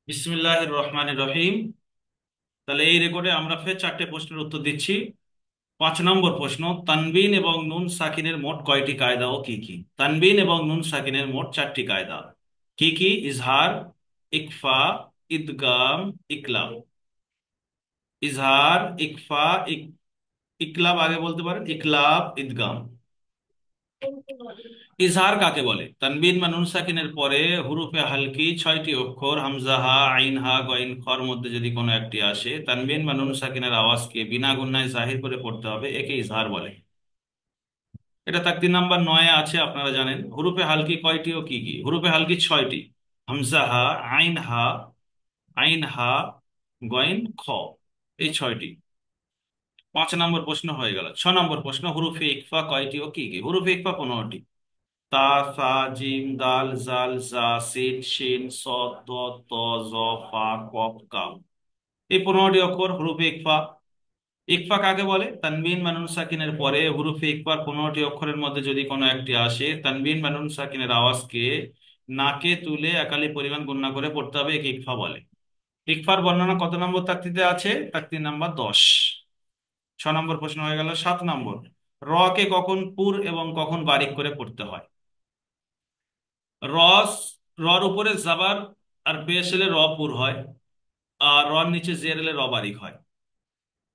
বিসমিল্লাহির রহমানির রহিম। তাহলে এই রেকর্ডে আমরা ফের চারটে প্রশ্নের উত্তর দিচ্ছি। 5 নম্বর প্রশ্ন, তানবিন এবং নুন সাকিনের মোট কয়টি কায়দা ও কি কি? তানবিন এবং নুন সাকিনের মোট চারটি কায়দা কি কি? ইজহার, ইকফা, ইদগাম, ইকলাব। ইজহার, ইকফা, ইকলাব আগে বলতে পারেন, ইকলাব, ইদগাম। ইজহার কাকে বলে? তানবিন বা নুন সাকিনের পরে হুরুফে হালকি 6টি অক্ষর হামজা, হা, আইন, হা, গইন, খর মধ্যে যদি কোনো একটি আসে, তানবিন বা নুন সাকিনের আওয়াজকে বিনা গুণায় জাহির করে পড়তে হবে, একে ইজহার বলে। এটা তাক 3 নম্বর 9 আছে, আপনারা জানেন। হুরুফে হালকি কয়টি ও কি কি? হুরুফে হালকি 6টি: হামজা, হা, আইন, হা, আইন, হা, গইন, খ। এই 6টি। 5 নম্বর প্রশ্ন হয়ে গেল। 6 নম্বর প্রশ্ন, হুরুফে ইকফা কয়টি ও কি কি? হুরুফে ইকফা 15টি: তা, সা, জিম, দাল, জাল, জা, সিন, শিন, সদ, দ, ত, জ, ফা, কফ, কাফ। এই 15টি অক্ষর হুরুফে ইকফা। ইকফা কাকে বলে? তানবিন বা নুন সাকিনের পরে হুরুফে ইকফার 15টি অক্ষরের মধ্যে যদি কোনো একটি আসে, তানবিন বা নুন সাকিনের আওয়াজকে নাকে তুলে একালি পরিমাণ গণনা করে পড়তে হবে, একে ইকফা বলে। ইকফার বর্ণনা কত নম্বর তাকতিতে আছে? তাকতি নাম্বার 10। 6 নম্বর প্রশ্ন হয়ে গেল। 7 নম্বর, র কে কখন পুর এবং কখন বারিক করে পড়তে হয়? রস, রর উপরে জাবার আর পেশ এলে র পুর হয়, আর রর নিচে জের এলে র বারিক হয়।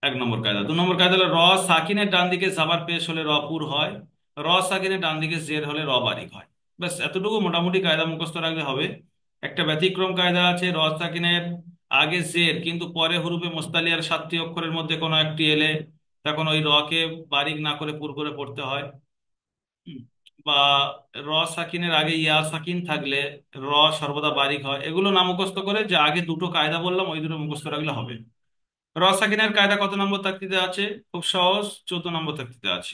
1 নম্বর কায়দা। 2 নম্বর কায়দা হলো, র সাকিনের ডান দিকে জাবার পেশ হলে র পুর হয়, র সাকিনের ডান দিকে জের হলে র বারিক হয়। ব্যাস এতটুকু মোটামুটি কায়দা মুখস্থ রাখলে হবে। একটা ব্যতিক্রম কায়দা আছে, র সাকিনের আগে জের কিন্তু পরে হুরুফে মুস্তালিয়ার 7টি অক্ষরের মধ্যে কোনো একটি এলে তখন ওই র কে বারিক না করে পুর করে পড়তে হয়। হুম। বা র সাকিনের আগে ইয়া সাকিন থাকলে র সর্বদা বারিক হয়। এগুলো না মুখস্থ করে যে আগে দুটো কায়দা বললাম ওই দুটো মুখস্থ রাখলে হবে। র সাকিনের কায়দা কত নম্বর তাকতিতে আছে? খুব সহজ, 14 নম্বর তাকতিতে আছে।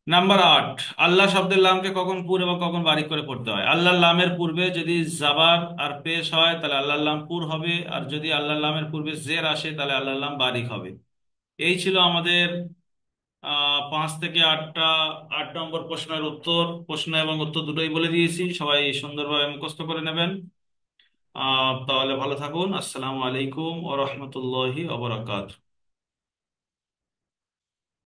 নাম্বার 8, আল্লাহ শব্দের লামকে কখন পুর এবং কখন বারিক করে পড়তে হয়? আল্লাহর লামের পূর্বে যদি জাবার আর পেশ হয় তাহলে আল্লাহর লাম পুর হবে, আর যদি আল্লাহর লামের পূর্বে জের আসে তাহলে আল্লাহর লাম বারিক হবে। এই ছিল আমাদের 5 থেকে 8টা 8 নম্বর প্রশ্নের উত্তর। প্রশ্ন এবং উত্তর দুটোই বলে দিয়েছি, সবাই সুন্দরভাবে মুখস্থ করে নেবেন। তাহলে ভালো থাকুন। আসসালামু আলাইকুম ওয়া রাহমাতুল্লাহি ওয়া বারাকাতুহু।